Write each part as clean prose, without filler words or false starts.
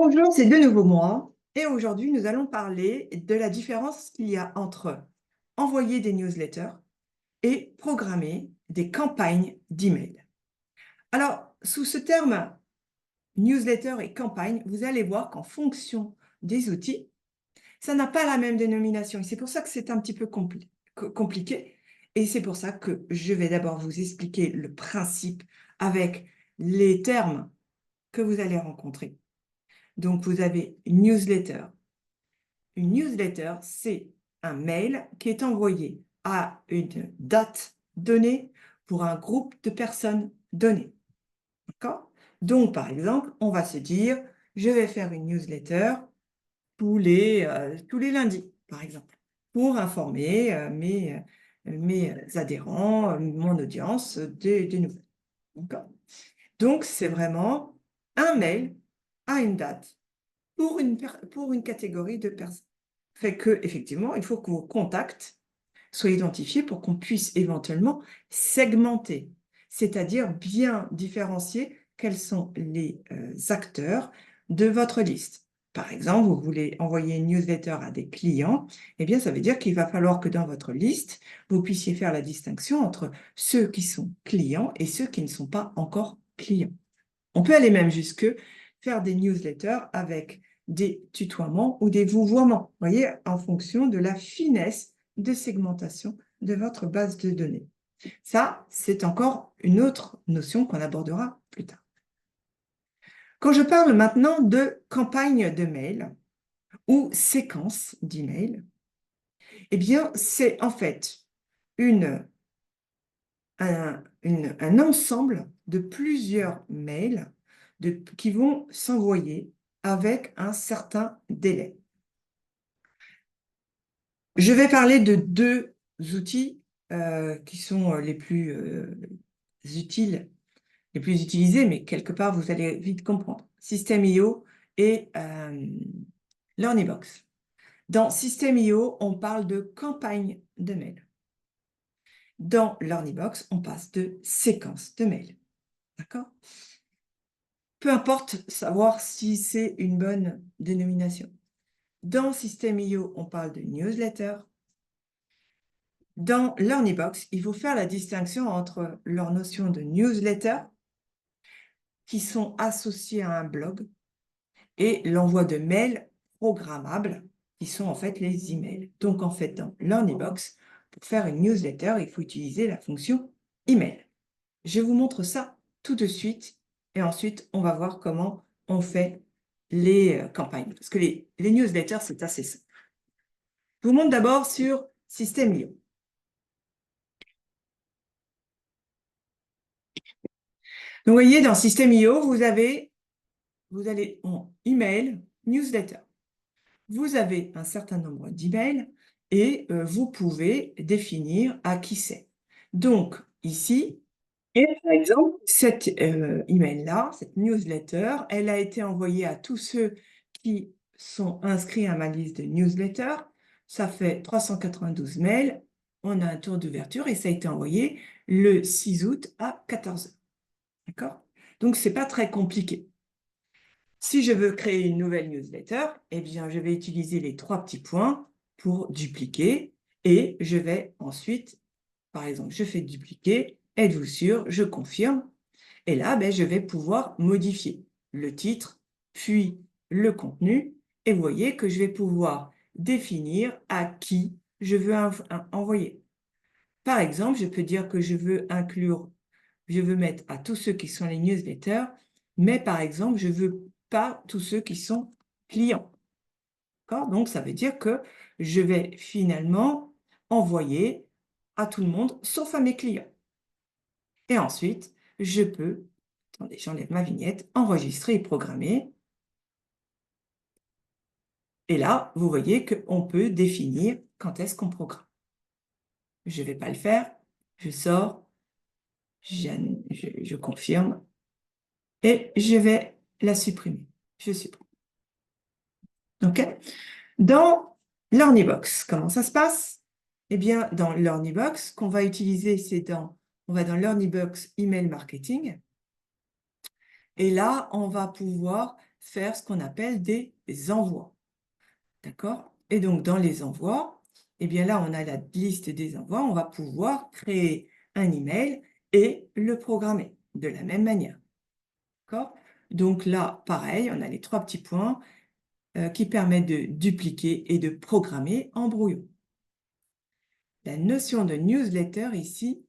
Bonjour, c'est de nouveau moi et aujourd'hui nous allons parler de la différence qu'il y a entre envoyer des newsletters et programmer des campagnes d'email. Alors, sous ce terme newsletter et campagne, vous allez voir qu'en fonction des outils, ça n'a pas la même dénomination et c'est pour ça que c'est un petit peu compliqué et c'est pour ça que je vais d'abord vous expliquer le principe avec les termes que vous allez rencontrer. Donc, vous avez une newsletter. Une newsletter, c'est un mail qui est envoyé à une date donnée pour un groupe de personnes données. D'accord? Donc, par exemple, on va se dire, je vais faire une newsletter tous les lundis, par exemple, pour informer mes adhérents, mon audience des nouvelles. D'accord? Donc, c'est vraiment un mail à une date pour une catégorie de personnes. Fait que, effectivement, il faut que vos contacts soient identifiés pour qu'on puisse éventuellement segmenter, c'est-à-dire bien différencier quels sont les acteurs de votre liste. Par exemple, vous voulez envoyer une newsletter à des clients, eh bien, ça veut dire qu'il va falloir que dans votre liste, vous puissiez faire la distinction entre ceux qui sont clients et ceux qui ne sont pas encore clients. On peut aller même jusque faire des newsletters avec des tutoiements ou des vouvoiements, voyez, en fonction de la finesse de segmentation de votre base de données. Ça, c'est encore une autre notion qu'on abordera plus tard. Quand je parle maintenant de campagne de mail ou séquence d'email, eh bien, c'est en fait un ensemble de plusieurs mails qui vont s'envoyer avec un certain délai. Je vais parler de deux outils qui sont les plus utiles, les plus utilisés, mais quelque part, vous allez vite comprendre. System.io et Learnybox. Dans System.io, on parle de campagne de mail. Dans Learnybox, on passe de séquence de mail. D'accord? Peu importe savoir si c'est une bonne dénomination. Dans System.io, on parle de newsletter. Dans Learnybox, il faut faire la distinction entre leur notion de newsletter, qui sont associés à un blog, et l'envoi de mails programmables, qui sont en fait les emails. Donc, en fait, dans Learnybox, pour faire une newsletter, il faut utiliser la fonction email. Je vous montre ça tout de suite, et ensuite, on va voir comment on fait les campagnes. Parce que les newsletters, c'est assez simple. Je vous montre d'abord sur System.io. Donc, vous voyez, dans System.io, vous allez en email, newsletter. Vous avez un certain nombre d'emails et vous pouvez définir à qui c'est. Donc, ici, par exemple, cet email-là, cette newsletter, elle a été envoyée à tous ceux qui sont inscrits à ma liste de newsletters. Ça fait 392 mails. On a un tour d'ouverture et ça a été envoyé le 6 août à 14 h. D'accord? Donc, ce n'est pas très compliqué. Si je veux créer une nouvelle newsletter, eh bien, je vais utiliser les trois petits points pour dupliquer et je vais ensuite, par exemple, je fais dupliquer, êtes-vous sûr, je confirme. Et là, je vais pouvoir modifier le titre, puis le contenu. Et vous voyez que je vais pouvoir définir à qui je veux envoyer. Par exemple, je peux dire que je veux mettre à tous ceux qui sont les newsletters, mais par exemple, je ne veux pas tous ceux qui sont clients. Donc, ça veut dire que je vais finalement envoyer à tout le monde, sauf à mes clients. Et ensuite, je peux, attendez, j'enlève ma vignette, enregistrer et programmer. Et là, vous voyez qu'on peut définir quand est-ce qu'on programme. Je ne vais pas le faire, je sors, je confirme et je vais la supprimer. Je supprime. OK? Dans Learnybox, comment ça se passe? Eh bien, dans Learnybox, qu'on va utiliser, on va dans Learnybox Email Marketing. Et là, on va pouvoir faire ce qu'on appelle des envois. D'accord? Et donc, dans les envois, eh bien là, on a la liste des envois. On va pouvoir créer un email et le programmer de la même manière. D'accord? Donc là, pareil, on a les 3 petits points qui permettent de dupliquer et de programmer en brouillon. La notion de newsletter ici,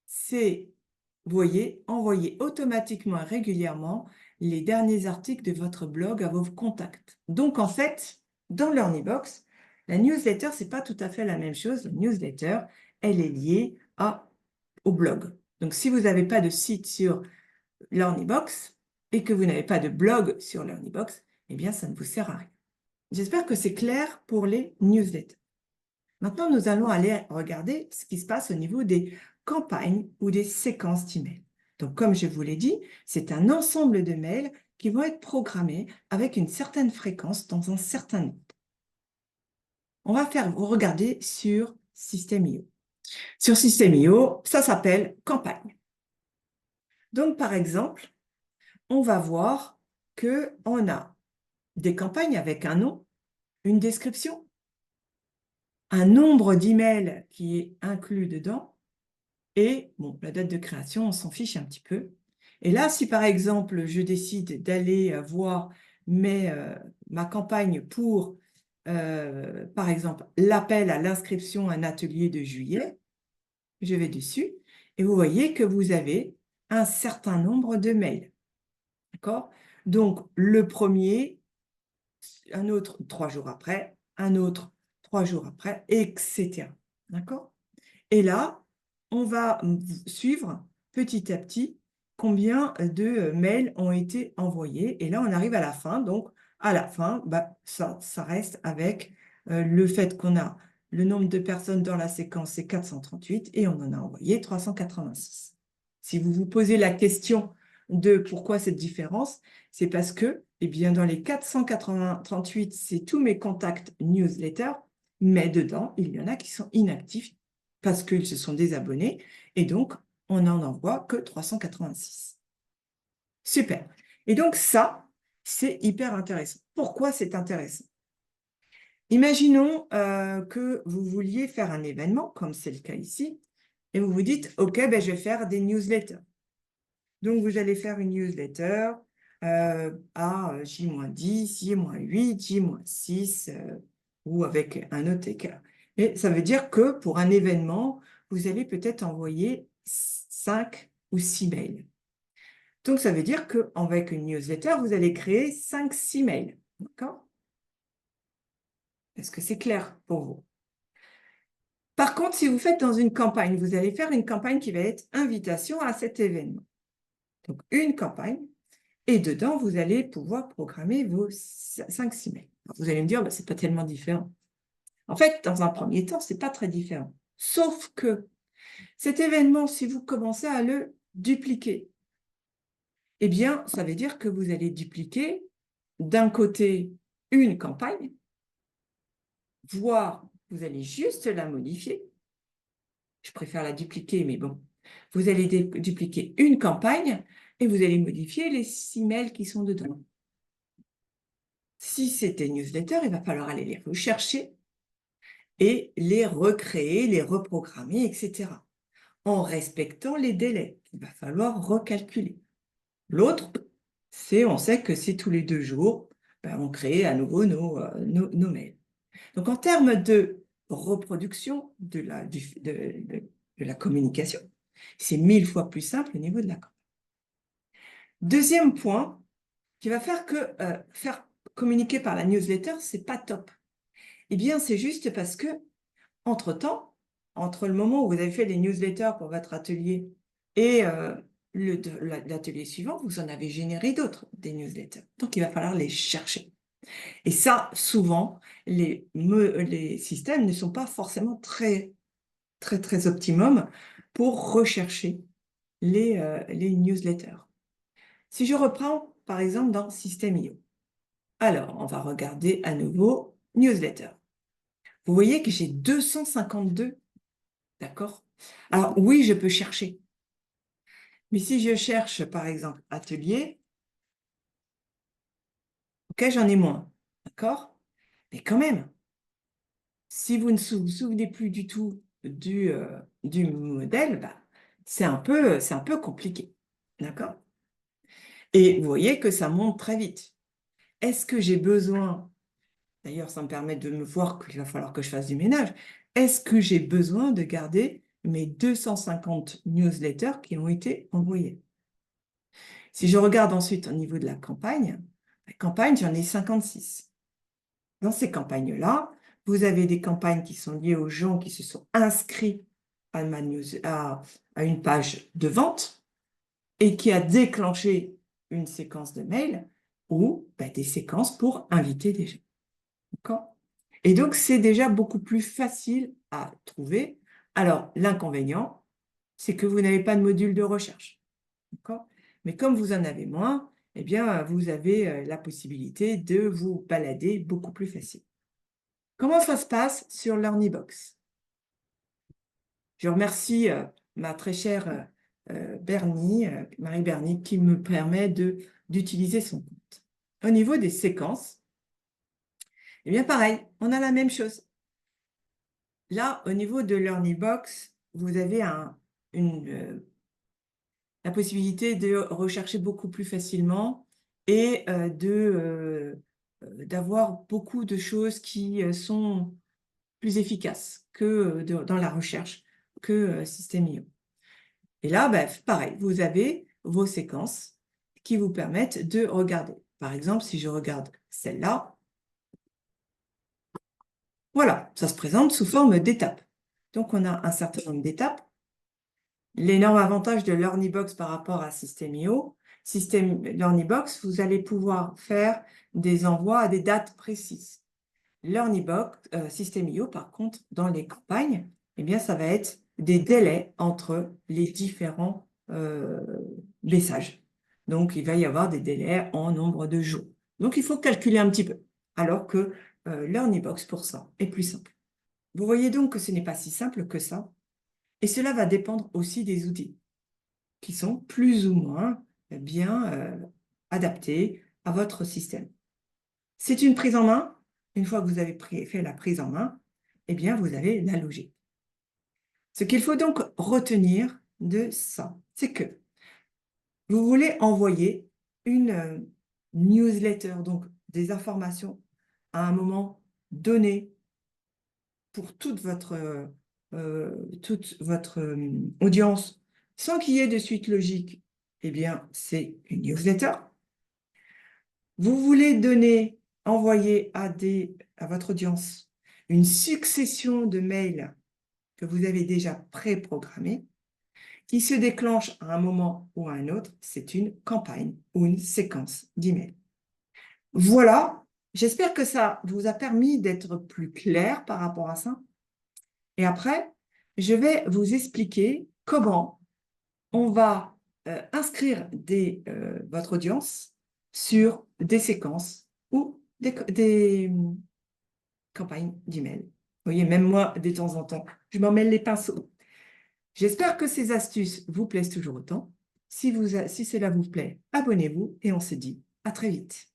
c'est, vous voyez, envoyer automatiquement et régulièrement les derniers articles de votre blog à vos contacts. Donc, en fait, dans Learnybox, la newsletter, ce n'est pas tout à fait la même chose. La newsletter, elle est liée au blog. Donc, si vous n'avez pas de site sur Learnybox et que vous n'avez pas de blog sur Learnybox, eh bien, ça ne vous sert à rien. J'espère que c'est clair pour les newsletters. Maintenant, nous allons aller regarder ce qui se passe au niveau des campagnes ou des séquences d'emails. Donc, comme je vous l'ai dit, c'est un ensemble de mails qui vont être programmés avec une certaine fréquence dans un certain nombre. On va regarder sur System.io. Sur System.io, ça s'appelle campagne. Donc, par exemple, on va voir qu'on a des campagnes avec un nom, une description, un nombre d'emails qui est inclus dedans, et bon, la date de création, on s'en fiche un petit peu. Et là, si par exemple, je décide d'aller voir ma campagne pour, par exemple, l'appel à l'inscription à un atelier de juillet, je vais dessus et vous voyez que vous avez un certain nombre de mails. D'accord? Donc, le premier, un autre 3 jours après, un autre 3 jours après, etc. D'accord? Et là, on va suivre petit à petit combien de mails ont été envoyés. Et là, on arrive à la fin. Donc, à la fin, ça reste avec le fait qu'on a le nombre de personnes dans la séquence, c'est 438 et on en a envoyé 386. Si vous vous posez la question de pourquoi cette différence, c'est parce que, eh bien, dans les 438, c'est tous mes contacts newsletter, mais dedans, il y en a qui sont inactifs parce qu'ils se sont désabonnés, et donc, on n'en envoie que 386. Super. Et donc, ça, c'est hyper intéressant. Pourquoi c'est intéressant? Imaginons que vous vouliez faire un événement, comme c'est le cas ici, et vous vous dites, OK, ben, je vais faire des newsletters. Donc, vous allez faire une newsletter à J-10, J-8, J-6, ou avec un autre écart. Et ça veut dire que pour un événement, vous allez peut-être envoyer 5 ou 6 mails. Donc, ça veut dire qu'avec une newsletter, vous allez créer 5-6 mails. D'accord? Est-ce que c'est clair pour vous? Par contre, si vous faites dans une campagne, vous allez faire une campagne qui va être invitation à cet événement. Donc, une campagne. Et dedans, vous allez pouvoir programmer vos 5-6 mails. Alors, vous allez me dire, ce n'est pas tellement différent. En fait, dans un premier temps, ce n'est pas très différent. Sauf que cet événement, si vous commencez à le dupliquer, eh bien, ça veut dire que vous allez dupliquer d'un côté une campagne, voire vous allez juste la modifier. Je préfère la dupliquer, mais bon. Vous allez dupliquer une campagne et vous allez modifier les 6 mails qui sont dedans. Si c'était newsletter, il va falloir aller les rechercher et les recréer, les reprogrammer, etc. En respectant les délais. Il va falloir recalculer. L'autre, on sait que c'est tous les 2 jours, on crée à nouveau nos mails. Donc, en termes de reproduction de la communication, c'est 1000 fois plus simple au niveau de la campagne. Deuxième point, qui va faire que faire communiquer par la newsletter, ce n'est pas top. Eh bien, c'est juste parce que, entre-temps, entre le moment où vous avez fait les newsletters pour votre atelier et l'atelier suivant, vous en avez généré d'autres, des newsletters. Donc, il va falloir les chercher. Et ça, souvent, les systèmes ne sont pas forcément très, très, très optimum pour rechercher les newsletters. Si je reprends, par exemple, dans System.io, alors, on va regarder à nouveau newsletter. Vous voyez que j'ai 252, d'accord? Alors, oui, je peux chercher. Mais si je cherche, par exemple, atelier, Ok, j'en ai moins, d'accord? Mais quand même, si vous ne vous souvenez plus du tout du modèle, bah, c'est un peu compliqué, d'accord? Et vous voyez que ça monte très vite. Est-ce que j'ai besoin, d'ailleurs ça me permet de me voir qu'il va falloir que je fasse du ménage, est-ce que j'ai besoin de garder mes 250 newsletters qui ont été envoyés? Si je regarde ensuite au niveau de la campagne, j'en ai 56. Dans ces campagnes-là, vous avez des campagnes qui sont liées aux gens qui se sont inscrits à une page de vente et qui a déclenché une séquence de mails ou des séquences pour inviter des gens. D'accord? Et donc, c'est déjà beaucoup plus facile à trouver. Alors, l'inconvénient, c'est que vous n'avez pas de module de recherche. D'accord? Mais comme vous en avez moins, eh bien, vous avez la possibilité de vous balader beaucoup plus facile. Comment ça se passe sur LearnyBox? Je remercie ma très chère Bernie, Marie Bernie, qui me permet d'utiliser son compte. Au niveau des séquences, eh bien pareil, on a la même chose. Là, au niveau de LearnyBox, vous avez la possibilité de rechercher beaucoup plus facilement et d'avoir beaucoup de choses qui sont plus efficaces que dans la recherche que System.io. Et là, pareil, vous avez vos séquences qui vous permettent de regarder. Par exemple, si je regarde celle-là, voilà, ça se présente sous forme d'étapes. Donc, on a un certain nombre d'étapes. L'énorme avantage de LearnyBox par rapport à System.io, LearnyBox, vous allez pouvoir faire des envois à des dates précises. System.io, par contre, dans les campagnes, eh bien, ça va être des délais entre les différents messages. Donc, il va y avoir des délais en nombre de jours. Donc, il faut calculer un petit peu, alors que LearnyBox, pour ça, est plus simple. Vous voyez donc que ce n'est pas si simple que ça, et cela va dépendre aussi des outils, qui sont plus ou moins bien adaptés à votre système. C'est une prise en main. Une fois que vous avez fait la prise en main, eh bien, vous avez la logique. Ce qu'il faut donc retenir de ça, c'est que vous voulez envoyer une newsletter, donc des informations à un moment donné pour toute votre audience, sans qu'il y ait de suite logique, eh bien, c'est une newsletter. Vous voulez envoyer à votre audience une succession de mails que vous avez déjà préprogrammés, qui se déclenchent à un moment ou à un autre, c'est une campagne ou une séquence d'emails. Voilà, j'espère que ça vous a permis d'être plus clair par rapport à ça. Et après, je vais vous expliquer comment on va inscrire votre audience sur des séquences ou des campagnes d'email. Vous voyez, même moi, de temps en temps, je m'en mêle les pinceaux. J'espère que ces astuces vous plaisent toujours autant. Si cela vous plaît, abonnez-vous et on se dit à très vite.